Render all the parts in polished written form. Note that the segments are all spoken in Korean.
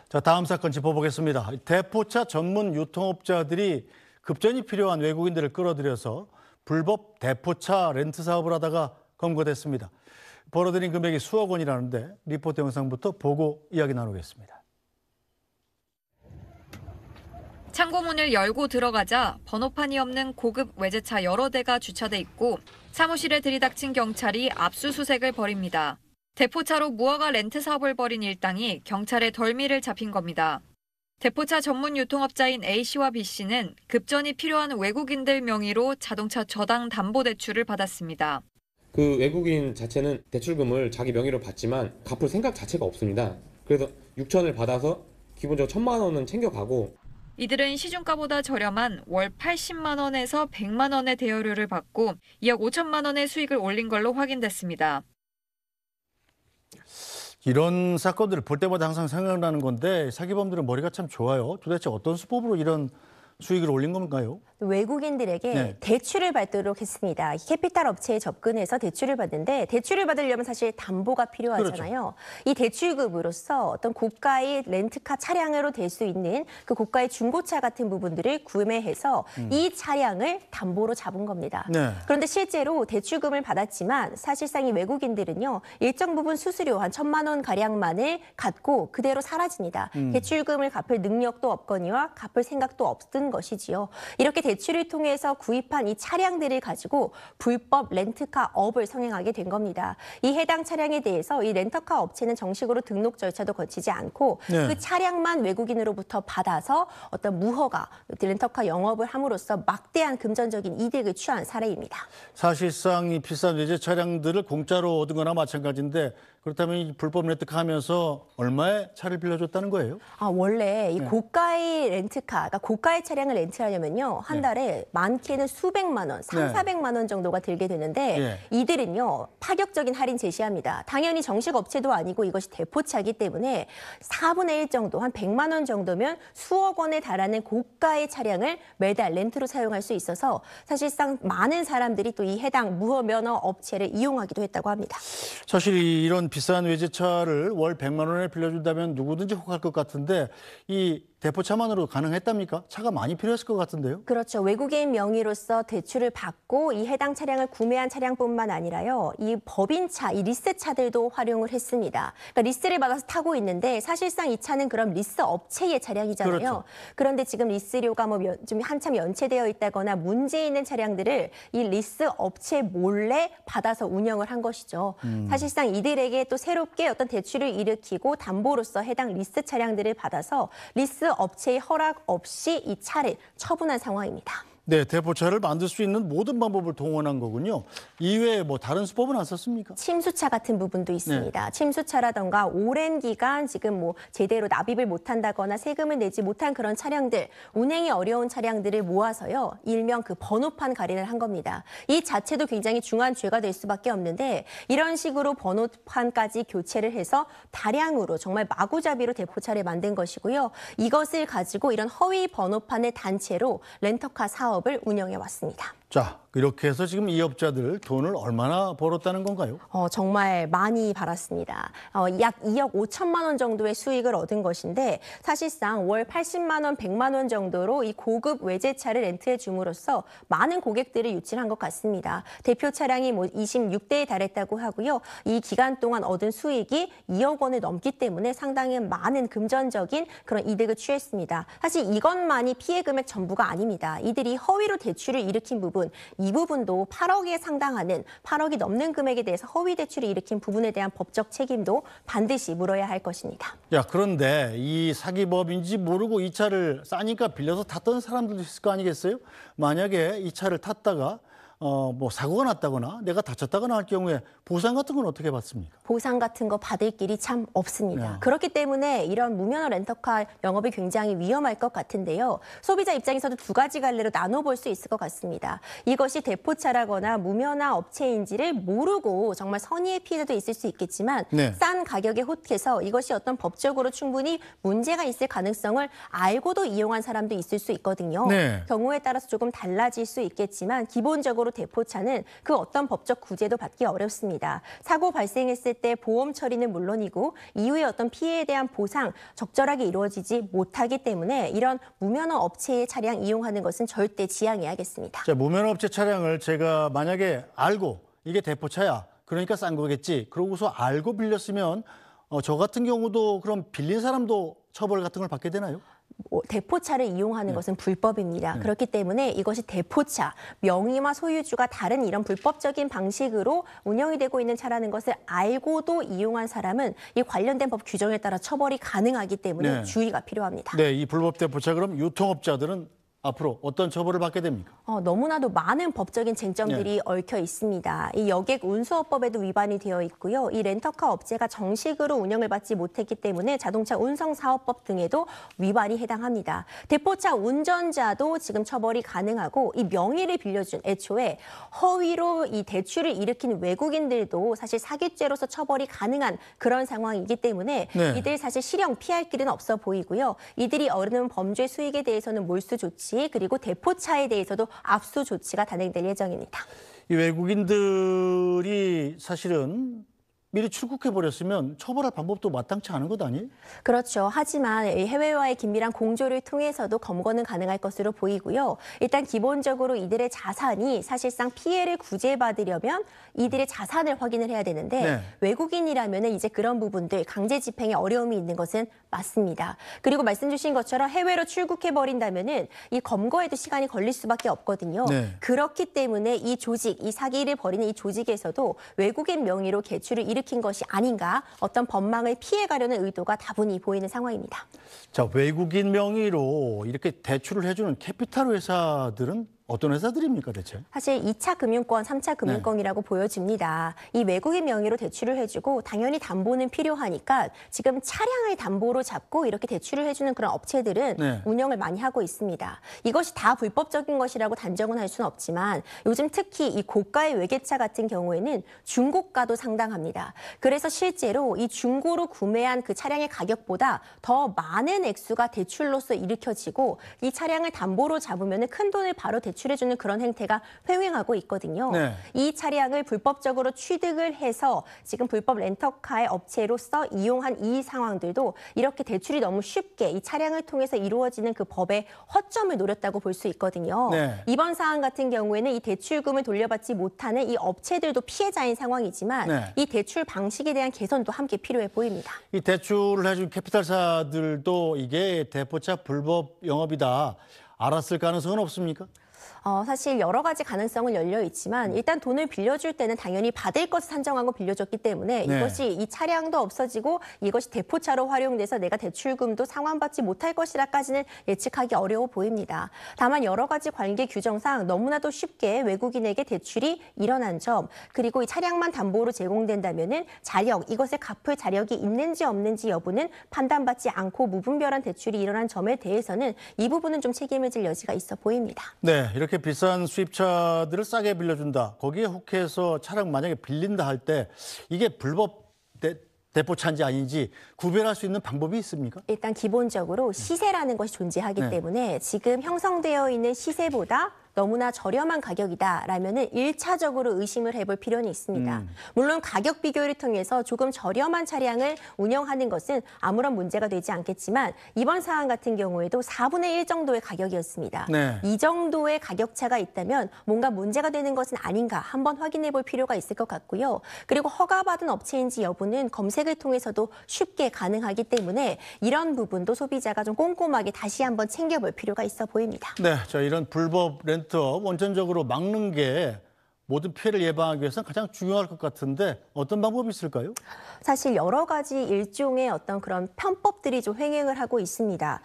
자, 다음 사건 짚어보겠습니다. 대포차 전문 유통업자들이 급전이 필요한 외국인들을 끌어들여서 불법 대포차 렌트 사업을 하다가 검거됐습니다. 벌어들인 금액이 수억 원이라는데 리포트 영상부터 보고 이야기 나누겠습니다. 창고문을 열고 들어가자 번호판이 없는 고급 외제차 여러 대가 주차돼 있고 사무실에 들이닥친 경찰이 압수수색을 벌입니다. 대포차로 무허가 렌트 사업을 벌인 일당이 경찰의 덜미를 잡힌 겁니다. 대포차 전문 유통업자인 A씨와 B씨는 급전이 필요한 외국인들 명의로 자동차 저당 담보 대출을 받았습니다. 그 외국인 자체는 대출금을 자기 명의로 받지만 갚을 생각 자체가 없습니다. 그래서 6천을 받아서 기본적으로 1,000만 원은 챙겨가고 이들은 시중가보다 저렴한 월 80만 원에서 100만 원의 대여료를 받고 2억 5천만 원의 수익을 올린 걸로 확인됐습니다. 이런 사건들을 볼 때마다 항상 생각나는 건데 사기범들은 머리가 참 좋아요. 도대체 어떤 수법으로 이런 수익을 올린 건가요? 외국인들에게 대출을 받도록 했습니다. 캐피탈 업체에 접근해서 대출을 받는데 대출을 받으려면 사실 담보가 필요하잖아요. 그렇죠. 이 대출금으로써 어떤 고가의 렌트카 차량으로 될 수 있는 그 고가의 중고차 같은 부분들을 구매해서 이 차량을 담보로 잡은 겁니다. 그런데 실제로 대출금을 받았지만 사실상 이 외국인들은요. 일정 부분 수수료 한 1,000만 원 가량만을 갖고 그대로 사라집니다. 대출금을 갚을 능력도 없거니와 갚을 생각도 없던 것이지요. 이렇게 대출을 통해서 구입한 이 차량들을 가지고 불법 렌트카 업을 성행하게 된 겁니다. 이 해당 차량에 대해서 이 렌터카 업체는 정식으로 등록 절차도 거치지 않고 그 차량만 외국인으로부터 받아서 어떤 무허가 렌터카 영업을 함으로써 막대한 금전적인 이득을 취한 사례입니다. 사실상 이 비싼 외제 차량들을 공짜로 얻은 거나 마찬가지인데 그렇다면 이 불법 렌트카 하면서 얼마의 차를 빌려줬다는 거예요? 원래 이 고가의 렌트카, 그러니까 고가의 차량을 렌트하려면요. 한 달에 많게는 수백만 원, 3,400만 원 정도가 들게 되는데 이들은요. 파격적인 할인 제시합니다. 당연히 정식 업체도 아니고 이것이 대포차이기 때문에 4분의 1 정도, 한 100만 원 정도면 수억 원에 달하는 고가의 차량을 매달 렌트로 사용할 수 있어서 사실상 많은 사람들이 또 이 해당 무허면허 업체를 이용하기도 했다고 합니다. 사실 이런 비싼 외제차를 월 100만 원에 빌려준다면 누구든지 혹할 것 같은데 이 대포차만으로 가능했답니까? 차가 많이 필요했을 것 같은데요? 그렇죠. 외국인 명의로서 대출을 받고 이 해당 차량을 구매한 차량뿐만 아니라요. 이 법인차, 이 리스차들도 활용을 했습니다. 그러니까 리스를 받아서 타고 있는데 사실상 이 차는 그럼 리스 업체의 차량이잖아요. 그렇죠. 그런데 지금 리스료가 좀 한참 연체되어 있다거나 문제 있는 차량들을 이 리스 업체 몰래 받아서 운영을 한 것이죠. 사실상 이들에게 또 새롭게 어떤 대출을 일으키고 담보로서 해당 리스 차량들을 받아서 리스 업체의 허락 없이 이 차를 처분한 상황입니다. 네, 대포차를 만들 수 있는 모든 방법을 동원한 거군요. 이외에 뭐 다른 수법은 안 썼습니까? 침수차 같은 부분도 있습니다. 침수차라던가 오랜 기간 지금 뭐 제대로 납입을 못한다거나 세금을 내지 못한 그런 차량들, 운행이 어려운 차량들을 모아서요. 일명 그 번호판 갈인을 한 겁니다. 이 자체도 굉장히 중한 죄가 될 수밖에 없는데 이런 식으로 번호판까지 교체를 해서 다량으로 정말 마구잡이로 대포차를 만든 것이고요. 이것을 가지고 이런 허위 번호판의 단체로 렌터카 사업을 운영해 왔습니다. 자, 이렇게 해서 지금 이 업자들 돈을 얼마나 벌었다는 건가요? 정말 많이 벌었습니다. 약 2억 5천만 원 정도의 수익을 얻은 것인데 사실상 월 80만 원, 100만 원 정도로 이 고급 외제차를 렌트해 줌으로써 많은 고객들을 유치한 것 같습니다. 대표 차량이 26대에 달했다고 하고요. 이 기간 동안 얻은 수익이 2억 원을 넘기 때문에 상당히 많은 금전적인 그런 이득을 취했습니다. 사실 이것만이 피해 금액 전부가 아닙니다. 이들이 허위로 대출을 일으킨 부분, 이 부분도 8억에 상당하는 8억이 넘는 금액에 대해서 허위 대출을 일으킨 부분에 대한 법적 책임도 반드시 물어야 할 것입니다. 야, 그런데 이 사기법인지 모르고 이 차를 싸니까 빌려서 탔던 사람들도 있을 거 아니겠어요? 만약에 이 차를 탔다가 뭐 사고가 났다거나 내가 다쳤다거나 할 경우에 보상 같은 건 어떻게 받습니까? 보상 같은 거 받을 길이 참 없습니다. 그렇기 때문에 이런 무면허 렌터카 영업이 굉장히 위험할 것 같은데요. 소비자 입장에서도 두 가지 갈래로 나눠볼 수 있을 것 같습니다. 이것이 대포차라거나 무면허 업체인지를 모르고 정말 선의의 피해도 있을 수 있겠지만 싼 가격에 혹해서 이것이 어떤 법적으로 충분히 문제가 있을 가능성을 알고도 이용한 사람도 있을 수 있거든요. 경우에 따라서 조금 달라질 수 있겠지만 기본적으로 기본적으로 대포차는 그 어떤 법적 구제도 받기 어렵습니다. 사고 발생했을 때 보험 처리는 물론이고 이후에 어떤 피해에 대한 보상 적절하게 이루어지지 못하기 때문에 이런 무면허 업체의 차량 이용하는 것은 절대 지양해야겠습니다. 자, 무면허 업체 차량을 제가 만약에 알고 이게 대포차야. 그러니까 싼 거겠지. 그러고서 알고 빌렸으면 저 같은 경우도 그럼 빌린 사람도 처벌 같은 걸 받게 되나요? 대포차를 이용하는 것은 불법입니다. 그렇기 때문에 이것이 대포차, 명의와 소유주가 다른 이런 불법적인 방식으로 운영이 되고 있는 차라는 것을 알고도 이용한 사람은 이 관련된 법 규정에 따라 처벌이 가능하기 때문에 주의가 필요합니다. 네, 이 불법 대포차 그럼 유통업자들은 앞으로 어떤 처벌을 받게 됩니까? 너무나도 많은 법적인 쟁점들이 얽혀 있습니다. 이 여객 운수업법에도 위반이 되어 있고요. 이 렌터카 업체가 정식으로 운영을 받지 못했기 때문에 자동차 운송사업법 등에도 위반이 해당합니다. 대포차 운전자도 지금 처벌이 가능하고 이 명의를 빌려준 애초에 허위로 이 대출을 일으킨 외국인들도 사실 사기죄로서 처벌이 가능한 그런 상황이기 때문에 이들 사실 실형 피할 길은 없어 보이고요. 이들이 얻는 범죄 수익에 대해서는 몰수 조치 그리고 대포차에 대해서도 압수 조치가 단행될 예정입니다. 이 외국인들이 사실은 미리 출국해버렸으면 처벌할 방법도 마땅치 않은 것 아니에요? 그렇죠. 하지만 해외와의 긴밀한 공조를 통해서도 검거는 가능할 것으로 보이고요. 일단 기본적으로 이들의 자산이 사실상 피해를 구제받으려면 이들의 자산을 확인을 해야 되는데 외국인이라면 이제 그런 부분들 강제 집행에 어려움이 있는 것은 맞습니다. 그리고 말씀 주신 것처럼 해외로 출국해버린다면 이 검거에도 시간이 걸릴 수밖에 없거든요. 그렇기 때문에 이 조직, 이 사기를 벌이는 이 조직에서도 외국인 명의로 개출을 일으킨 것이 아닌가 어떤 법망을 피해가려는 의도가 다분히 보이는 상황입니다. 자, 외국인 명의로 이렇게 대출을 해주는 캐피탈 회사들은 어떤 회사들입니까 대체? 사실 2차 금융권, 3차 금융권이라고 보여집니다. 이 외국인 명의로 대출을 해주고 당연히 담보는 필요하니까 지금 차량을 담보로 잡고 이렇게 대출을 해주는 그런 업체들은 운영을 많이 하고 있습니다. 이것이 다 불법적인 것이라고 단정은 할 수는 없지만 요즘 특히 이 고가의 외제차 같은 경우에는 중고가도 상당합니다. 그래서 실제로 이 중고로 구매한 그 차량의 가격보다 더 많은 액수가 대출로서 일으켜지고 이 차량을 담보로 잡으면 큰 돈을 바로 대출해주는 그런 행태가 횡행하고 있거든요. 이 차량을 불법적으로 취득을 해서 지금 불법 렌터카의 업체로서 이용한 이 상황들도 이렇게 대출이 너무 쉽게 이 차량을 통해서 이루어지는 그 법의 허점을 노렸다고 볼 수 있거든요. 이번 사안 같은 경우에는 이 대출금을 돌려받지 못하는 이 업체들도 피해자인 상황이지만 이 대출 방식에 대한 개선도 함께 필요해 보입니다. 이 대출을 해준 캐피탈사들도 이게 대포차 불법 영업이다 알았을 가능성은 없습니까? 사실 여러 가지 가능성은 열려 있지만 일단 돈을 빌려줄 때는 당연히 받을 것을 산정하고 빌려줬기 때문에 이것이 이 차량도 없어지고 이것이 대포차로 활용돼서 내가 대출금도 상환받지 못할 것이라까지는 예측하기 어려워 보입니다. 다만 여러 가지 관계 규정상 너무나도 쉽게 외국인에게 대출이 일어난 점 그리고 이 차량만 담보로 제공된다면은 자력, 이것을 갚을 자력이 있는지 없는지 여부는 판단받지 않고 무분별한 대출이 일어난 점에 대해서는 이 부분은 좀 책임을 질 여지가 있어 보입니다. 네, 이렇게 비싼 수입차들을 싸게 빌려준다. 거기에 혹해서 차량 만약에 빌린다 할 때 이게 불법 대포차인지 아닌지 구별할 수 있는 방법이 있습니까? 일단 기본적으로 시세라는 것이 존재하기 때문에 지금 형성되어 있는 시세보다 너무나 저렴한 가격이다라면은 1차적으로 의심을 해볼 필요는 있습니다. 물론 가격 비교를 통해서 조금 저렴한 차량을 운영하는 것은 아무런 문제가 되지 않겠지만 이번 사안 같은 경우에도 4분의 1 정도의 가격이었습니다. 이 정도의 가격차가 있다면 뭔가 문제가 되는 것은 아닌가 한번 확인해 볼 필요가 있을 것 같고요. 그리고 허가받은 업체인지 여부는 검색을 통해서도 쉽게 가능하기 때문에 이런 부분도 소비자가 좀 꼼꼼하게 다시 한번 챙겨볼 필요가 있어 보입니다. 네, 자 이런 불법 렌트업 원천적으로 막는 게 모든 피해를 예방하기 위해서는 가장 중요할 것 같은데 어떤 방법이 있을까요? 사실 여러 가지 일종의 어떤 그런 편법들이 좀 횡행을 하고 있습니다.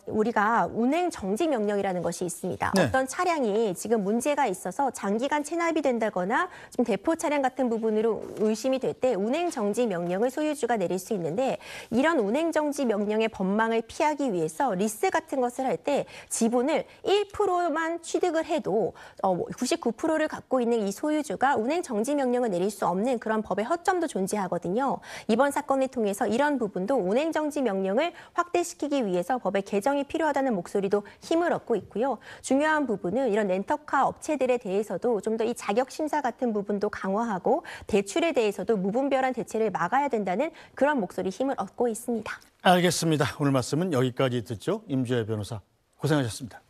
우리가 운행 정지 명령이라는 것이 있습니다. 어떤 차량이 지금 문제가 있어서 장기간 체납이 된다거나 좀 대포 차량 같은 부분으로 의심이 될 때 운행 정지 명령을 소유주가 내릴 수 있는데 이런 운행 정지 명령의 법망을 피하기 위해서 리스 같은 것을 할 때 지분을 1%만 취득을 해도 99%를 갖고 있는 은행 이 소유주가 운행 정지 명령을 내릴 수 없는 그런 법의 허점도 존재하거든요. 이번 사건을 통해서 이런 부분도 운행 정지 명령을 확대시키기 위해서 법의 개정이 필요하다는 목소리도 힘을 얻고 있고요. 중요한 부분은 이런 렌터카 업체들에 대해서도 좀 더 이 자격 심사 같은 부분도 강화하고 대출에 대해서도 무분별한 대체를 막아야 된다는 그런 목소리 힘을 얻고 있습니다. 알겠습니다. 오늘 말씀은 여기까지 듣죠. 임주혜 변호사 고생하셨습니다.